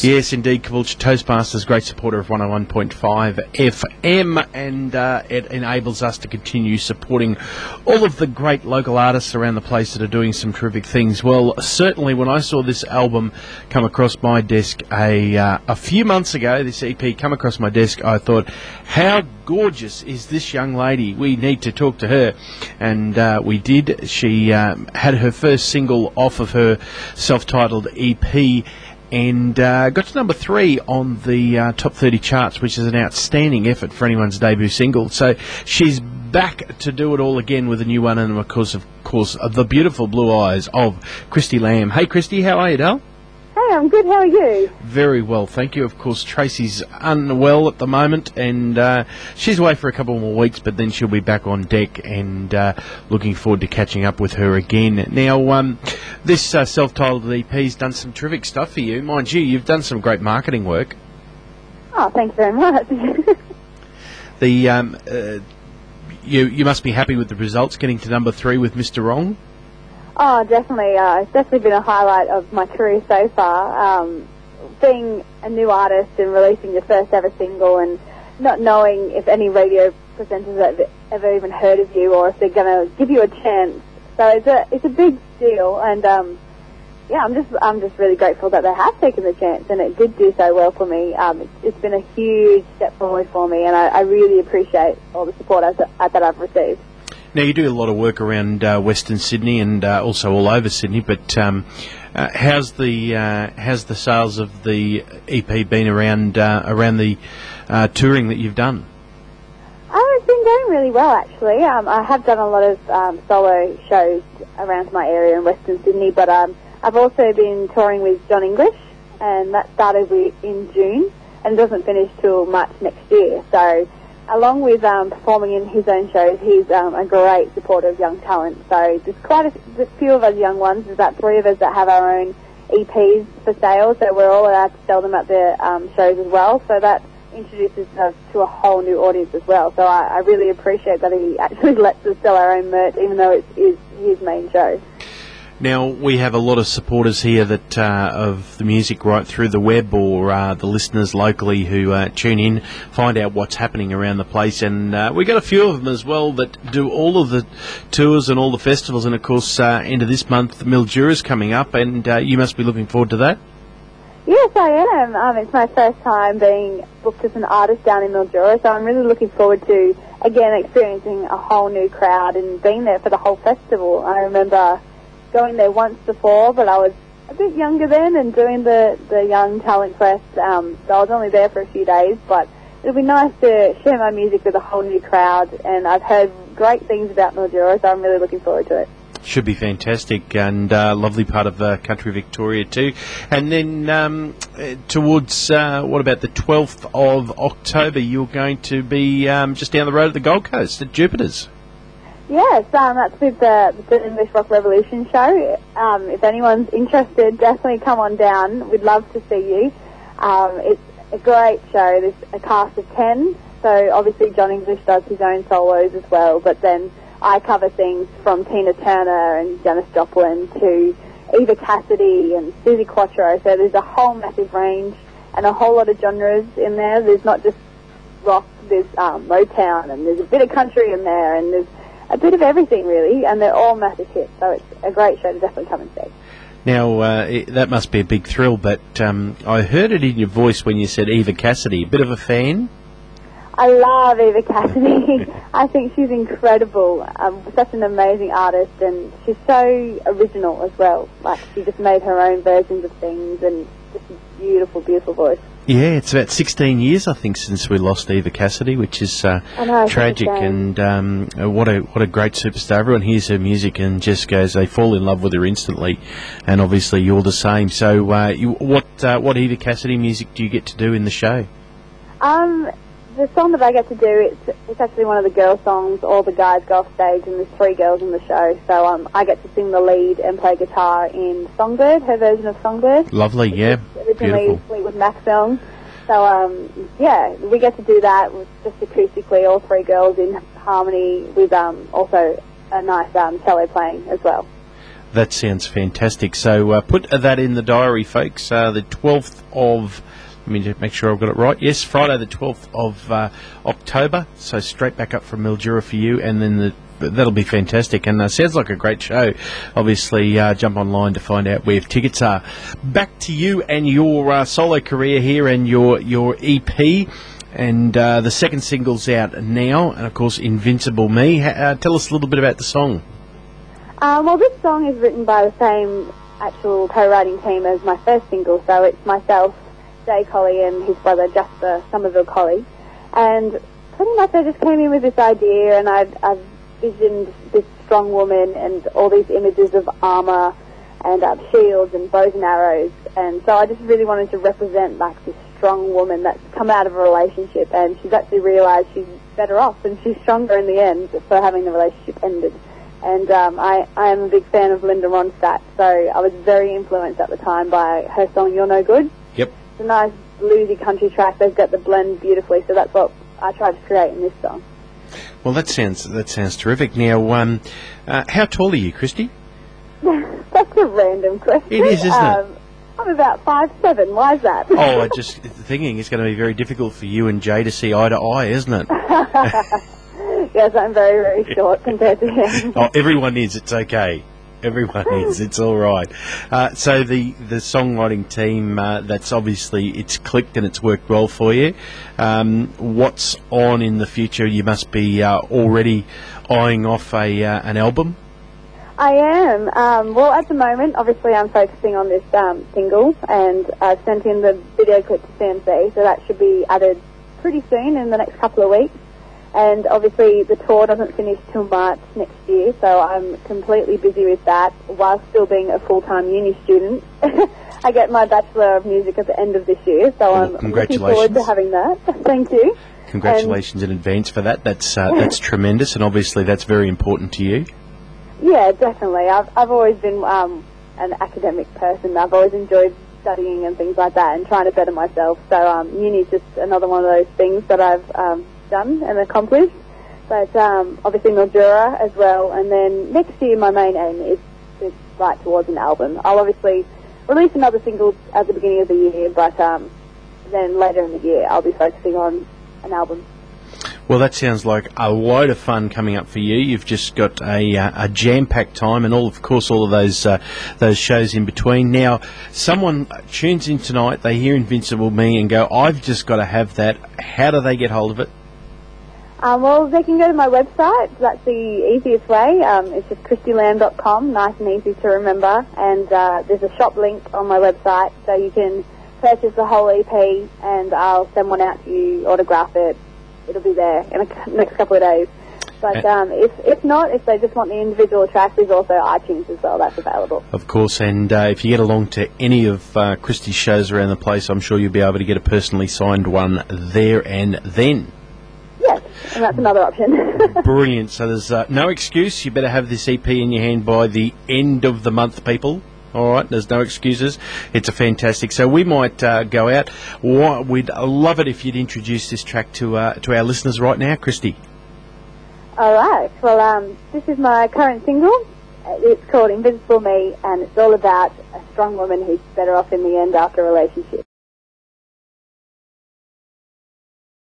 Yes, indeed, Caboolture Toastmasters, great supporter of 101.5 FM, and it enables us to continue supporting all of the great local artists around the place that are doing some terrific things. Well, certainly when I saw this album come across my desk a few months ago, this EP come across my desk, I thought, how gorgeous is this young lady? We need to talk to her. And we did. She had her first single off of her self-titled EP, and got to number 3 on the top 30 charts, which is an outstanding effort for anyone's debut single. So she's back to do it all again with a new one, and of course, the beautiful blue eyes of Christie Lamb. Hey, Christie, how are you, Dal? Hey, I'm good. How are you? Very well, thank you. Of course, Tracy's unwell at the moment, and she's away for a couple more weeks, but then she'll be back on deck, and looking forward to catching up with her again. Now, this self-titled EP's done some terrific stuff for you. Mind you, you've done some great marketing work. Oh, thanks very much. You must be happy with the results, getting to number 3 with Mr. Wrong. Oh, definitely. It's definitely been a highlight of my career so far. Being a new artist and releasing your first ever single and not knowing if any radio presenters have ever even heard of you or if they're going to give you a chance. So it's a big deal, and yeah, I'm just really grateful that they have taken the chance, and it did do so well for me. It's been a huge step forward for me, and I really appreciate all the support that I've received. Now, you do a lot of work around Western Sydney and also all over Sydney, but how's the sales of the EP been around the touring that you've done? It's been going really well, actually. I have done a lot of solo shows around my area in Western Sydney, but I've also been touring with John English, and that started in June and doesn't finish till March next year. So, along with performing in his own shows, he's a great supporter of young talent. So there's quite a few of us young ones. There's about 3 of us that have our own EPs for sale, so we're all allowed to sell them at the shows as well. So that introduces us to a whole new audience as well. So I really appreciate that he actually lets us sell our own merch, even though it is his main show. Now, we have a lot of supporters here that of the music right through the web, or the listeners locally who tune in, find out what's happening around the place, and we got a few of them as well that do all of the tours and all the festivals, and of course into this month Mildura's coming up, and you must be looking forward to that. Yes, I am. It's my first time being booked as an artist down in Mildura, so I'm really looking forward to, again, experiencing a whole new crowd and being there for the whole festival. I remember going there once before, but I was a bit younger then and doing the Young Talent Quest, so I was only there for a few days, but it'll be nice to share my music with a whole new crowd, and I've heard great things about Mildura, so I'm really looking forward to it. Should be fantastic, and lovely part of country Victoria too. And then towards, what about the 12th of October, you're going to be just down the road at the Gold Coast at Jupiter's. Yes, that's with the English Rock Revolution show. If anyone's interested, definitely come on down. We'd love to see you. It's a great show. There's a cast of 10, so obviously John English does his own solos as well, but then I cover things from Tina Turner and Janis Joplin to Eva Cassidy and Suzi Quatro, so there's a whole massive range and a whole lot of genres in there. There's not just rock, there's Motown, and there's a bit of country in there, and there's a bit of everything, really, and they're all massive hits, so it's a great show to definitely come and see. Now, that must be a big thrill, but I heard it in your voice when you said Eva Cassidy. A bit of a fan? I love Eva Cassidy. I think she's incredible, such an amazing artist, and she's so original as well. Like, she just made her own versions of things, and just a beautiful, beautiful voice. Yeah, it's about 16 years, I think, since we lost Eva Cassidy, which is tragic, and what a great superstar. Everyone hears her music and just goes, they fall in love with her instantly, and obviously you're the same. So what Eva Cassidy music do you get to do in the show? The song that I get to do, it's actually one of the girl songs. All the guys go off stage, and there's 3 girls in the show. So I get to sing the lead and play guitar in Songbird, her version of Songbird. Lovely, yeah, originally Fleetwood Mac song. So yeah, we get to do that with just acoustically, all 3 girls in harmony with also a nice cello playing as well. That sounds fantastic. So put that in the diary, folks. The 12th of... Let me just make sure I've got it right. Yes, Friday the 12th of October. So straight back up from Mildura for you, and then that'll be fantastic. And sounds like a great show. Obviously, jump online to find out where tickets are. Back to you and your solo career here and your EP. And the second single's out now, and of course, Invincible Me. Tell us a little bit about the song. Well, this song is written by the same actual co-writing team as my first single, so it's myself, Jay Colley, and his brother Jasper Somerville Colley. And pretty much I just came in with this idea, and I've visioned this strong woman and all these images of armour and shields and bows and arrows. And so I just really wanted to represent like this strong woman that's come out of a relationship, and she's actually realised she's better off and she's stronger in the end for having the relationship ended. And I am a big fan of Linda Ronstadt, so I was very influenced at the time by her song You're No Good. Yep. It's a nice bluesy country track. They've got the blend beautifully, so that's what I tried to create in this song. Well, that sounds terrific. Now, how tall are you, Christie? That's a random question. It is, isn't it? I'm about 5'7". Why is that? Oh, I'm just thinking it's going to be very difficult for you and Jay to see eye to eye, isn't it? Yes, I'm very, very short compared to him. Oh, everyone is. It's okay. Everyone is. It's all right. So the songwriting team, that's obviously, it's clicked and it's worked well for you. What's on in the future? You must be already eyeing off an album. I am. Well, at the moment, obviously, I'm focusing on this single, and I've sent in the video clip to CMC, so that should be added pretty soon in the next couple of weeks. And obviously, the tour doesn't finish till March next year, so I'm completely busy with that, while still being a full-time uni student. I get my Bachelor of Music at the end of this year, so I'm looking forward to having that. Thank you. Congratulations in advance for that. That's tremendous, and obviously that's very important to you. Yeah, definitely. I've always been an academic person. I've always enjoyed studying and things like that and trying to better myself. So uni's just another one of those things that I've done and accomplished. But obviously Mildura as well. And then next year my main aim is to write towards an album. I'll obviously release another single at the beginning of the year, but then later in the year I'll be focusing on an album. Well, that sounds like a load of fun coming up for you. You've just got a jam-packed time, and all of those shows in between. Now, someone tunes in tonight, they hear Invincible Me and go, "I've just got to have that." How do they get hold of it? Well, they can go to my website. That's the easiest way. It's just ChristieLamb.com, nice and easy to remember. And there's a shop link on my website, so you can purchase the whole EP, and I'll send one out to you, autograph it. It'll be there in the next couple of days. But if not, if they just want the individual tracks, there's also iTunes as well. That's available. Of course, and if you get along to any of Christie's shows around the place, I'm sure you'll be able to get a personally signed one there and then. Yes, and that's another option. Brilliant. So there's no excuse. You better have this EP in your hand by the end of the month, people. All right, there's no excuses. It's a fantastic. So we might go out. We'd love it if you'd introduce this track to our listeners right now, Christie. All right. Well, this is my current single. It's called Invincible Me, and it's all about a strong woman who's better off in the end after a relationship.